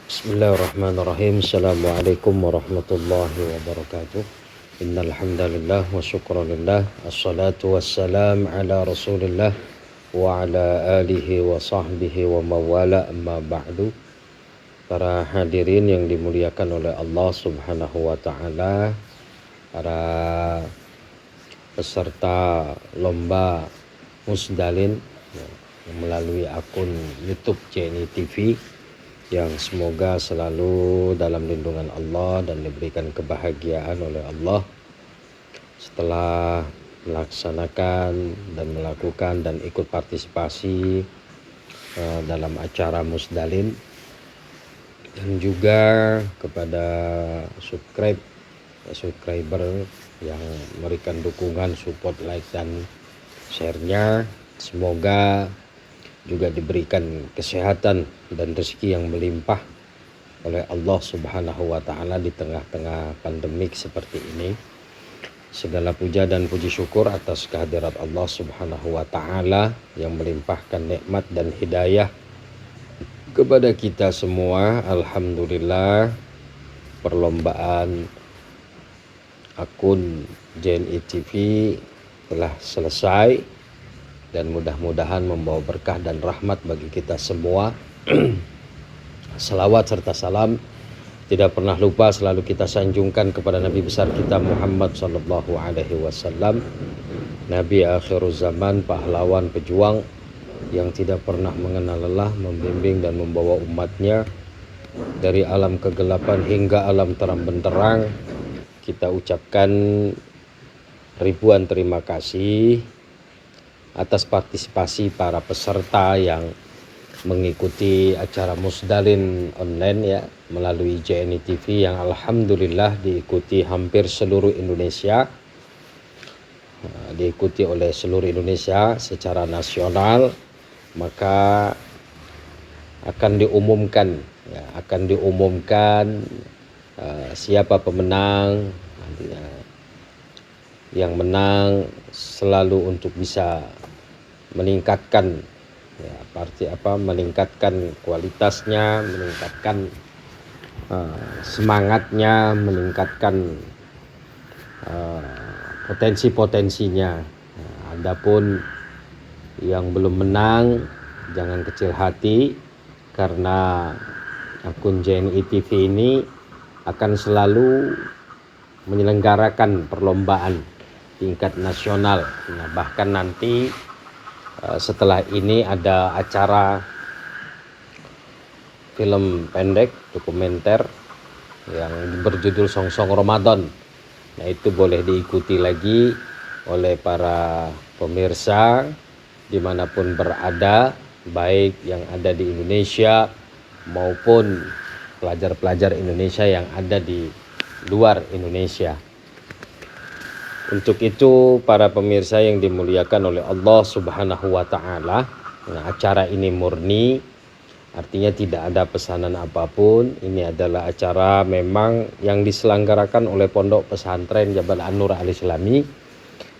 Bismillahirrahmanirrahim. Assalamualaikum warahmatullahi wabarakatuh. Innal hamdalillah wa syukralillah. Assalatu wassalam ala Rasulillah wa ala alihi wa sahbihi wa mawala amma ba'du. Para hadirin yang dimuliakan oleh Allah Subhanahu wa taala, para peserta lomba Musdalin melalui akun YouTube JNI TV, yang semoga selalu dalam lindungan Allah dan diberikan kebahagiaan oleh Allah setelah melaksanakan dan melakukan dan ikut partisipasi dalam acara Musdalin, dan juga kepada subscriber yang memberikan dukungan, support, like dan share-nya. Semoga juga diberikan kesehatan dan rezeki yang melimpah oleh Allah Subhanahu wa taala di tengah-tengah pandemik seperti ini. Segala puja dan puji syukur atas kehadirat Allah Subhanahu wa taala yang melimpahkan nikmat dan hidayah kepada kita semua. Alhamdulillah, perlombaan akun JNI TV telah selesai dan mudah-mudahan membawa berkah dan rahmat bagi kita semua. Salawat serta salam tidak pernah lupa selalu kita sanjungkan kepada Nabi besar kita Muhammad sallallahu alaihi wasallam, Nabi akhir zaman, pahlawan pejuang yang tidak pernah mengenal lelah, membimbing dan membawa umatnya dari alam kegelapan hingga alam terang benderang. Kita ucapkan ribuan terima kasih atas partisipasi para peserta yang mengikuti acara Musdalin online ya melalui JNI TV, yang alhamdulillah diikuti hampir seluruh Indonesia, diikuti oleh seluruh Indonesia secara nasional. Maka akan diumumkan siapa pemenang. Yang menang selalu untuk bisa meningkatkan meningkatkan kualitasnya, meningkatkan semangatnya, meningkatkan potensi-potensinya. Adapun yang belum menang jangan kecil hati, karena akun JNI TV ini akan selalu menyelenggarakan perlombaan tingkat nasional. Nah, bahkan nanti setelah ini ada acara film pendek dokumenter yang berjudul Songsong Ramadan. Nah, itu boleh diikuti lagi oleh para pemirsa dimanapun berada, baik yang ada di Indonesia maupun pelajar-pelajar Indonesia yang ada di luar Indonesia. Untuk itu, para pemirsa yang dimuliakan oleh Allah Subhanahu wa taala, acara ini murni, artinya tidak ada pesanan apapun. Ini adalah acara memang yang diselenggarakan oleh Pondok Pesantren Jabal An-Nur Al-Islami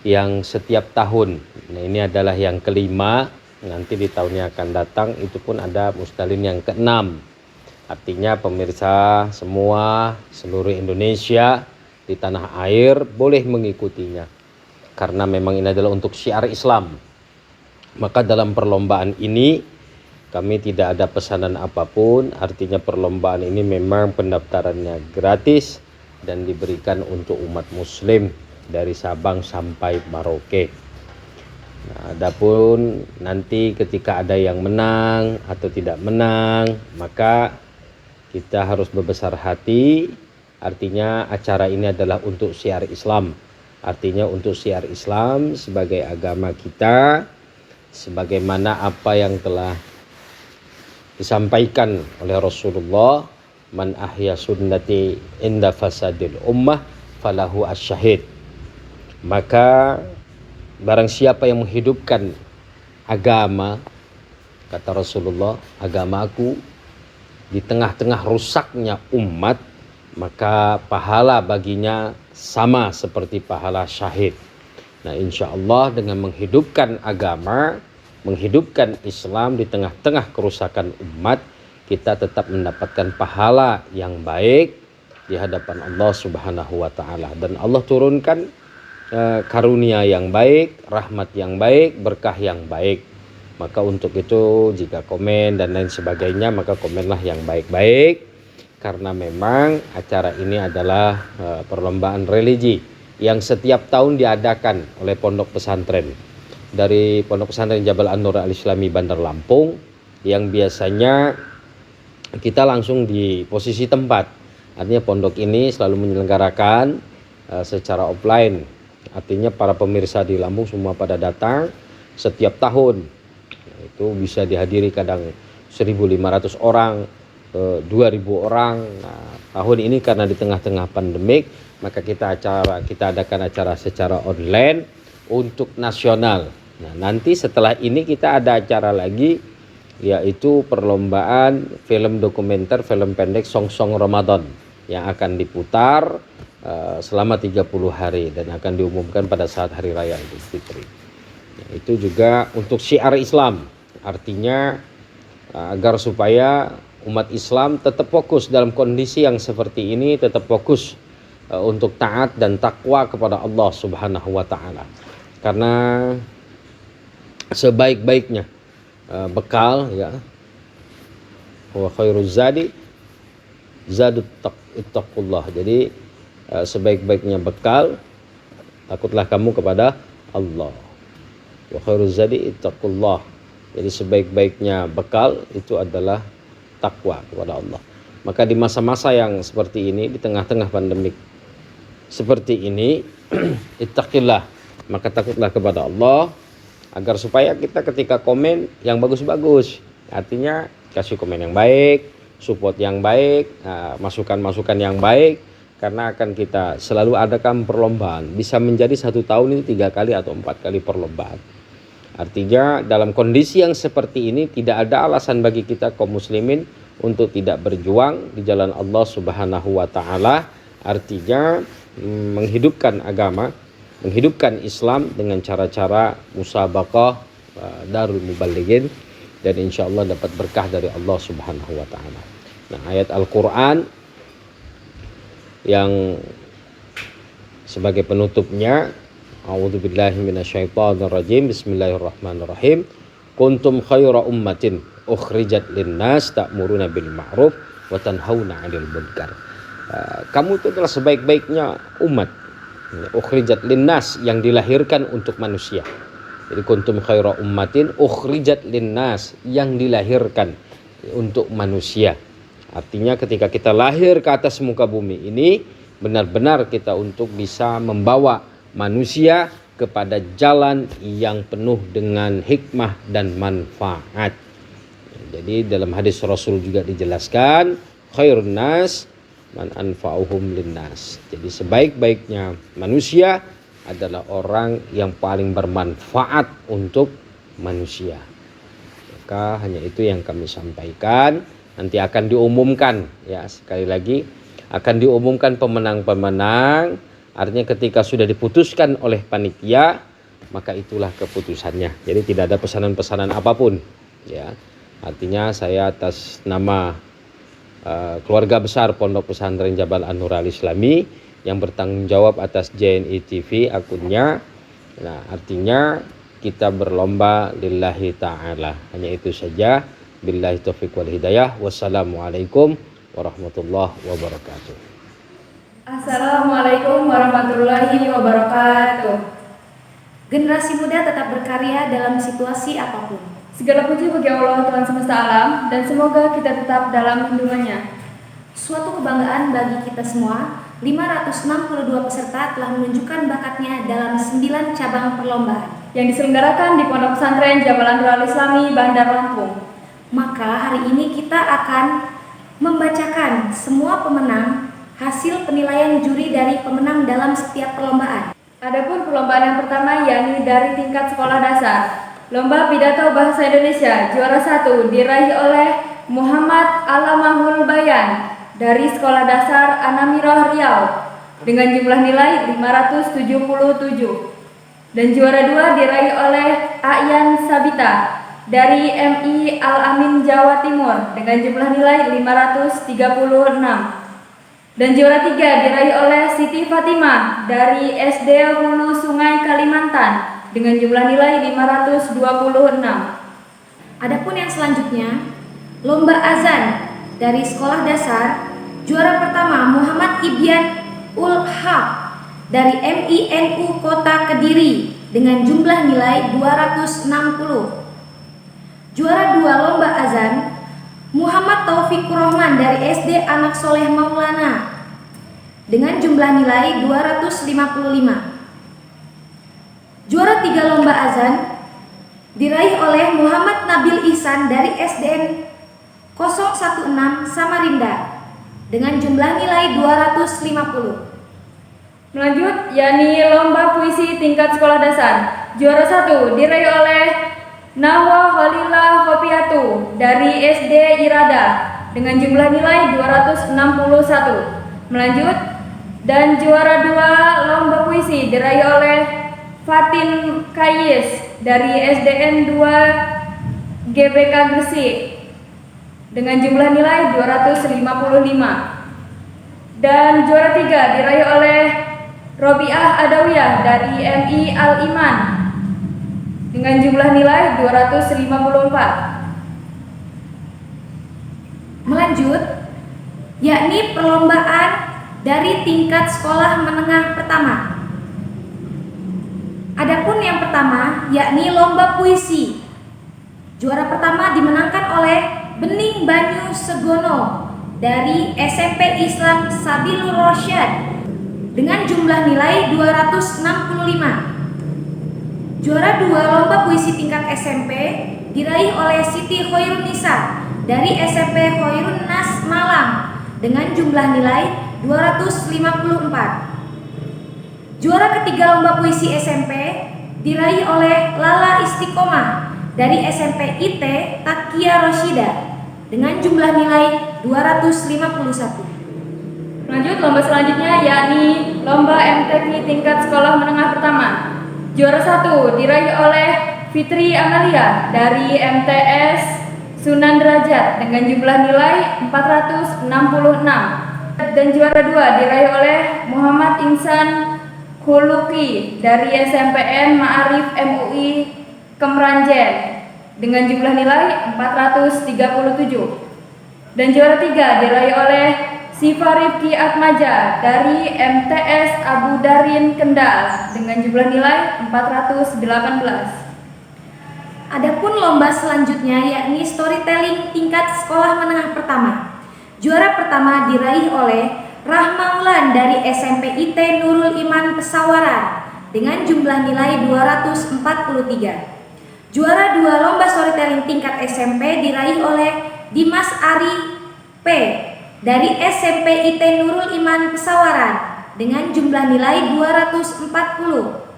yang setiap tahun. Nah, ini adalah yang kelima. Nanti di tahun yang akan datang itu pun ada Musdalin yang keenam. Artinya pemirsa semua seluruh Indonesia di tanah air boleh mengikutinya, karena memang ini adalah untuk syiar Islam. Maka dalam perlombaan ini kami tidak ada pesanan apapun, artinya perlombaan ini memang pendaftarannya gratis dan diberikan untuk umat muslim dari Sabang sampai Merauke. Nah, adapun nanti ketika ada yang menang atau tidak menang, maka kita harus berbesar hati. Artinya acara ini adalah untuk syiar Islam. Artinya untuk syiar Islam sebagai agama kita, sebagaimana apa yang telah disampaikan oleh Rasulullah, man ahya sunnati inda fasadil ummah falahu asyahid. Maka barang siapa yang menghidupkan agama, kata Rasulullah, agamaku di tengah-tengah rusaknya umat, maka pahala baginya sama seperti pahala syahid. Nah, insya Allah dengan menghidupkan agama, menghidupkan Islam di tengah-tengah kerusakan umat, kita tetap mendapatkan pahala yang baik di hadapan Allah Subhanahu wa taala, dan Allah turunkan karunia yang baik, rahmat yang baik, berkah yang baik. Maka untuk itu jika komen dan lain sebagainya, maka komenlah yang baik-baik, karena memang acara ini adalah perlombaan religi yang setiap tahun diadakan oleh pondok pesantren dari Pondok Pesantren Jabal An-Nur Al-Islami Bandar Lampung, yang biasanya kita langsung di posisi tempat. Artinya pondok ini selalu menyelenggarakan secara offline. Artinya para pemirsa di Lampung semua pada datang setiap tahun. Itu bisa dihadiri kadang 1.500 orang, 2.000 orang. Nah, tahun ini karena di tengah-tengah pandemik, maka kita adakan acara secara online untuk nasional. Nah, nanti setelah ini kita ada acara lagi, yaitu perlombaan film dokumenter, film pendek Song-Song Ramadan yang akan diputar selama 30 hari dan akan diumumkan pada saat Hari Raya Idul Fitri. Nah, itu juga untuk syiar Islam, artinya agar supaya umat Islam tetap fokus dalam kondisi yang seperti ini, tetap fokus untuk taat dan takwa kepada Allah Subhanahu wa taala. Karena sebaik-baiknya bekal, ya, wa khairuz zadi zadut ittaqullah. Jadi sebaik-baiknya bekal, takutlah kamu kepada Allah. Wa khairuz zadi ittaqullah. Jadi sebaik-baiknya bekal itu adalah takwa kepada Allah. Maka di masa-masa yang seperti ini, di tengah-tengah pandemik seperti ini, ittaqillah, maka takutlah kepada Allah, agar supaya kita ketika komen yang bagus-bagus, artinya kasih komen yang baik, support yang baik, masukan-masukan yang baik, karena akan kita selalu adakan perlombaan. Bisa menjadi 1 tahun ini 3 kali atau 4 kali perlombaan. Artinya dalam kondisi yang seperti ini tidak ada alasan bagi kita kaum muslimin untuk tidak berjuang di jalan Allah Subhanahu wa taala. Artinya menghidupkan agama, menghidupkan Islam dengan cara-cara musabaqah Darul Muballighin, dan insya Allah dapat berkah dari Allah Subhanahu wa taala. Nah, ayat Al-Qur'an yang sebagai penutupnya, a'udzubillahi minasyaitonirrajim, bismillahirrahmanirrahim, kuntum khaira ummatin ukhrijat linnas ta'muruna bil ma'ruf wa tanhauna 'anil munkar. Kamu itu adalah sebaik-baiknya umat, ukhrijat linnas, yang dilahirkan untuk manusia. Jadi kuntum khaira ummatin ukhrijat linnas, yang dilahirkan untuk manusia. Artinya ketika kita lahir ke atas muka bumi ini, benar-benar kita untuk bisa membawa manusia kepada jalan yang penuh dengan hikmah dan manfaat. Jadi dalam hadis Rasul juga dijelaskan, khairun nas man anfa'uhum linnas. Jadi sebaik-baiknya manusia adalah orang yang paling bermanfaat untuk manusia. Maka hanya itu yang kami sampaikan. Nanti akan diumumkan, ya, sekali lagi akan diumumkan pemenang-pemenang. Artinya ketika sudah diputuskan oleh panitia, maka itulah keputusannya. Jadi tidak ada pesanan-pesanan apapun, ya. Artinya saya atas nama keluarga besar Pondok Pesantren Jabal An-Nur Al-Islami yang bertanggung jawab atas JNI TV akunnya. Nah, artinya kita berlomba lillahi ta'ala. Hanya itu saja. Billahi taufiq wal hidayah. Wassalamualaikum warahmatullahi wabarakatuh. Assalamualaikum warahmatullahi wabarakatuh. Generasi muda tetap berkarya dalam situasi apapun. Segala puji bagi Allah Tuhan semesta alam, dan semoga kita tetap dalam lindungannya. Suatu kebanggaan bagi kita semua, 562 peserta telah menunjukkan bakatnya dalam 9 cabang perlombaan yang diselenggarakan di Pondok Pesantren Jabal An-Nur Al-Islami Bandar Lampung. Maka hari ini kita akan membacakan semua pemenang, hasil penilaian juri dari pemenang dalam setiap perlombaan. Adapun perlombaan yang pertama yakni dari tingkat sekolah dasar. Lomba Pidato Bahasa Indonesia juara 1 diraih oleh Muhammad Alamahul Bayan dari Sekolah Dasar Anamiroh Riau dengan jumlah nilai 577. Dan juara 2 diraih oleh Ayan Sabita dari MI Al-Amin Jawa Timur dengan jumlah nilai 536. Dan juara 3 diraih oleh Siti Fatimah dari SD Hulu Sungai Kalimantan dengan jumlah nilai 526. Adapun yang selanjutnya, lomba azan dari sekolah dasar, juara pertama Muhammad Ibyan Ul Haq dari MINU Kota Kediri dengan jumlah nilai 260. Juara 2 lomba azan, Muhammad Taufikur Rahman dari SD Anak Soleh Maulana dengan jumlah nilai 255. Juara 3 lomba azan diraih oleh Muhammad Nabil Ihsan dari SDN 016 Samarinda dengan jumlah nilai 250. Melanjut, yakni lomba puisi tingkat sekolah dasar. Juara 1 diraih oleh Nawa Khalila Khopiatu dari SD Irada dengan jumlah nilai 261. Melanjut, dan juara 2 lomba puisi diraih oleh Fatin Kayis dari SDN 2 GBK Gresik dengan jumlah nilai 255. Dan juara 3 diraih oleh Robiah Adawiyah dari MI Al-Iman dengan jumlah nilai 254. Melanjut, yakni perlombaan dari tingkat sekolah menengah pertama. Adapun yang pertama, yakni lomba puisi. Juara pertama dimenangkan oleh Bening Banyu Segono dari SMP Islam Sabilur Rasyad dengan jumlah nilai 265. Juara 2 lomba puisi tingkat SMP diraih oleh Siti Khairunisa dari SMP Khairun Nas Malang dengan jumlah nilai 254. Juara ketiga lomba puisi SMP diraih oleh Lala Istiqomah dari SMP IT Takia Rosyida dengan jumlah nilai 251. Lanjut, lomba selanjutnya yakni lomba MTQ tingkat sekolah menengah pertama. Juara 1 diraih oleh Fitri Amalia dari MTS Sunan Derajat dengan jumlah nilai 466. Dan juara 2 diraih oleh Muhammad Insan Khuluqi dari SMPN Ma'arif MUI Kemranjen dengan jumlah nilai 437. Dan juara 3 diraih oleh Siva Rifki Atmaja dari MTS Abu Darin Kendal dengan jumlah nilai 418. Adapun lomba selanjutnya yakni storytelling tingkat sekolah menengah pertama. Juara pertama diraih oleh Rahma Ulan dari SMP IT Nurul Iman Pesawaran dengan jumlah nilai 243. Juara 2 lomba storytelling tingkat SMP diraih oleh Dimas Ari P dari SMP IT Nurul Iman Pesawaran dengan jumlah nilai 240.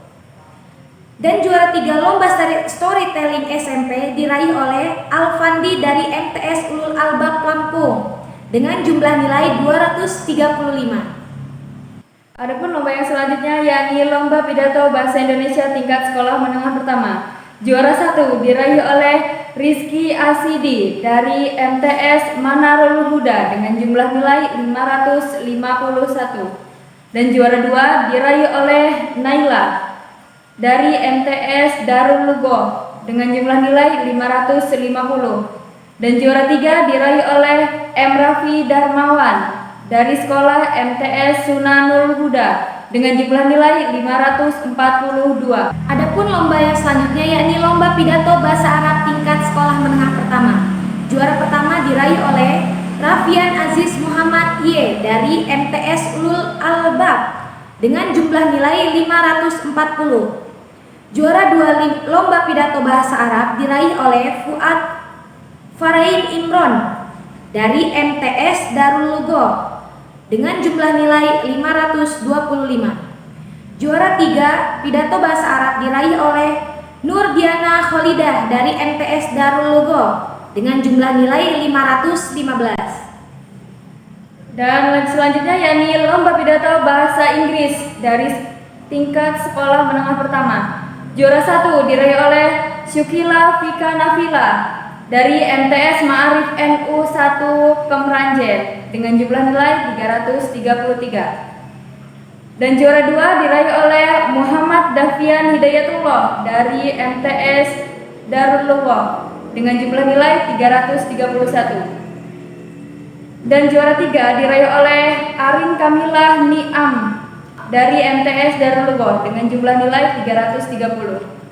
Dan juara 3 lomba storytelling SMP diraih oleh Alfandi dari MTS Ulul Albab Lampung dengan jumlah nilai 235. Adapun lomba yang selanjutnya yakni lomba pidato bahasa Indonesia tingkat sekolah menengah pertama. Juara 1 diraih oleh Rizky Asidi dari MTS Manarul Huda dengan jumlah nilai 551. Dan juara 2 diraih oleh Naila dari MTS Darul Lugo dengan jumlah nilai 550. Dan juara 3 diraih oleh M. Raffi Darmawan dari sekolah MTS Sunanul Huda dengan jumlah nilai 542. Adapun lomba yang selanjutnya yakni lomba pidato bahasa Arab tingkat sekolah menengah pertama. Juara pertama diraih oleh Raffian Aziz Muhammad Y dari MTS Ulul Albab dengan jumlah nilai 540. Juara 2 lomba pidato bahasa Arab diraih oleh Fuad Farain Imron dari MTS Darul Lugo dengan jumlah nilai 525. Juara 3 pidato bahasa Arab diraih oleh Nur Diana Kholidah dari MTS Darul Lugo dengan jumlah nilai 515. Dan selanjutnya yakni lomba pidato bahasa Inggris dari tingkat sekolah menengah pertama. Juara 1 diraih oleh Syukila Fika Nafila dari MTS Ma'arif NU 1 Kemranjen dengan jumlah nilai 333. Dan juara 2 diraih oleh Muhammad Dafian Hidayatullah dari MTS Darul Lughah dengan jumlah nilai 331. Dan juara 3 diraih oleh Arin Kamilah Niam dari MTS Darul Lughah dengan jumlah nilai 330.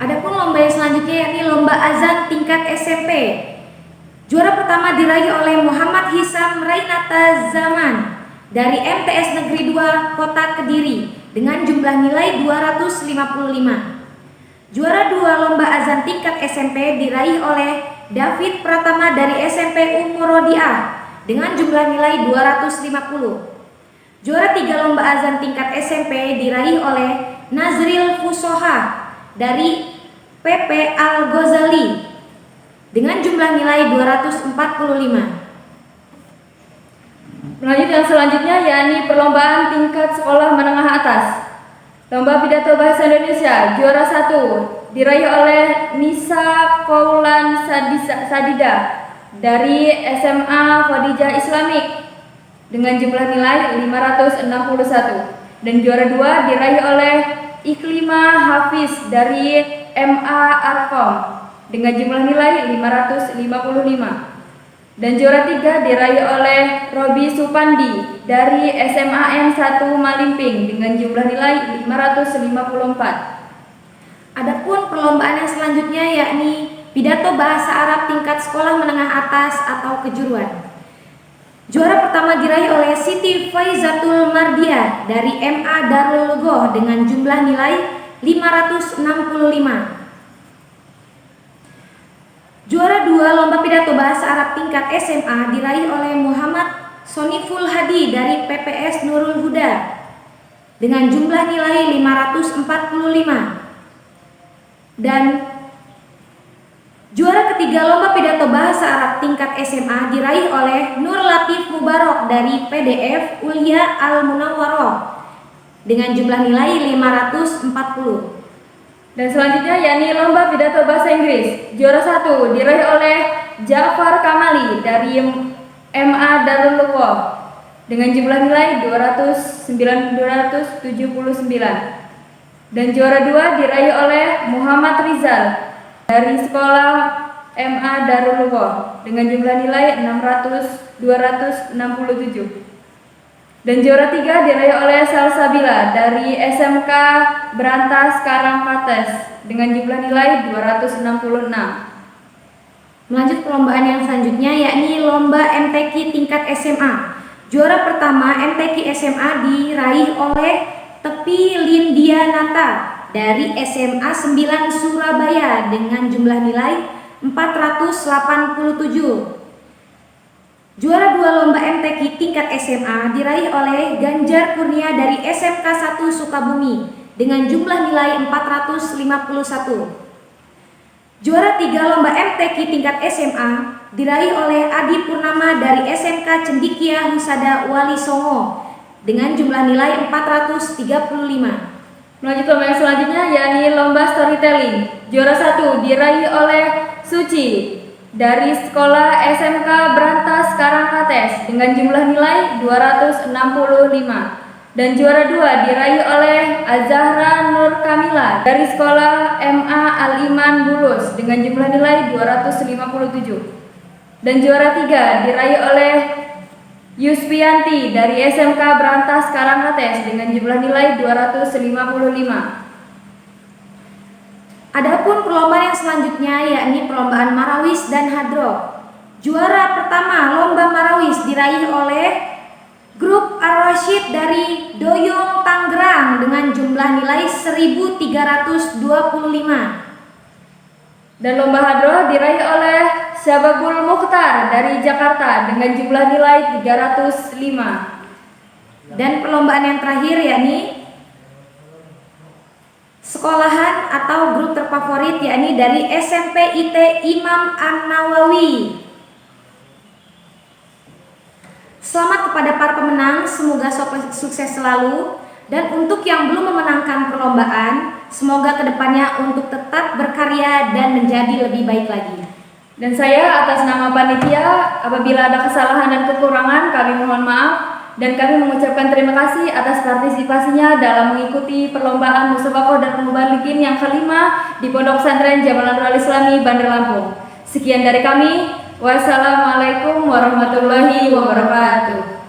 Adapun lomba yang selanjutnya yakni lomba azan tingkat SMP. Juara pertama diraih oleh Muhammad Hisam Rainata Zaman dari MTS Negeri 2 Kota Kediri dengan jumlah nilai 255. Juara 2 lomba azan tingkat SMP diraih oleh David Pratama dari SMP Umurodiah dengan jumlah nilai 250. Juara 3 lomba azan tingkat SMP diraih oleh Nazril Fusoha dari PP Al-Ghazali dengan jumlah nilai 245. Lanjut yang selanjutnya yakni perlombaan tingkat sekolah menengah atas. Lomba pidato bahasa Indonesia juara 1 diraih oleh Nisa Kaulan Sadida dari SMA Khadijah Islamik dengan jumlah nilai 561. Dan juara 2 diraih oleh Iklimah Hafiz dari MA Arkom dengan jumlah nilai 555. Dan juara 3 diraih oleh Robi Supandi dari SMAN 1 Malimping dengan jumlah nilai 554. Adapun perlombaan yang selanjutnya yakni pidato bahasa Arab tingkat sekolah menengah atas atau kejuruan. Juara pertama diraih oleh Siti Faizatul Mardiah dari MA Darul Lughah dengan jumlah nilai 565. Juara 2 lomba pidato bahasa Arab tingkat SMA diraih oleh Muhammad Soniful Hadi dari PPS Nurul Huda dengan jumlah nilai 545. Dan juara ketiga lomba pidato bahasa Arab tingkat SMA diraih oleh Nur Latif Mubarok dari PDF Ulia Al-Munawwaroh dengan jumlah nilai 540. Dan selanjutnya yakni lomba pidato bahasa Inggris. Juara 1 diraih oleh Ja'far Kamali dari MA Darul Lughah dengan jumlah nilai 279. Dan juara 2 diraih oleh Muhammad Rizal dari sekolah MA Darul Lughah dengan jumlah nilai 267. Dan juara 3 diraih oleh Salsabila dari SMK Berantas Karangkates dengan jumlah nilai 266. Melanjut perlombaan yang selanjutnya yakni lomba MTQ tingkat SMA. Juara pertama MTQ SMA diraih oleh Tepi Lindianata dari SMA 9 Surabaya dengan jumlah nilai 487. Juara 2 lomba MTQ tingkat SMA diraih oleh Ganjar Kurnia dari SMK 1 Sukabumi dengan jumlah nilai 451. Juara 3 lomba MTQ tingkat SMA diraih oleh Adi Purnama dari SMK Cendikia Husada Wali Songo dengan jumlah nilai 435. Melanjut lomba yang selanjutnya yakni lomba storytelling. Juara 1 diraih oleh Suci dari sekolah SMK Berantas Karangkates dengan jumlah nilai 265. Dan juara 2 diraih oleh Azahra Nur Kamila dari sekolah MA Al-Iman Bulus dengan jumlah nilai 257. Dan juara 3 diraih oleh Yusfianti dari SMK Berantas Karangkates dengan jumlah nilai 255. Adapun perlombaan yang selanjutnya yakni perlombaan Marawis dan Hadroh. Juara pertama lomba Marawis diraih oleh Grup Ar-Rasyid dari Doyong Tangerang dengan jumlah nilai 1325. Dan lomba Hadroh diraih oleh Syababul Mukhtar dari Jakarta dengan jumlah nilai 305. Dan perlombaan yang terakhir yakni sekolahan atau grup terfavorit yakni dari SMP IT Imam An-Nawawi. Selamat kepada para pemenang, semoga sukses selalu. Dan untuk yang belum memenangkan perlombaan, semoga kedepannya untuk tetap berkarya dan menjadi lebih baik lagi. Dan saya atas nama panitia, apabila ada kesalahan dan kekurangan, kami mohon maaf dan kami mengucapkan terima kasih atas partisipasinya dalam mengikuti perlombaan Musabaqah dan Mubalikin yang kelima di Pondok Pesantren Jamaah Nurul Islami, Bandar Lampung. Sekian dari kami. Wassalamualaikum warahmatullahi wabarakatuh.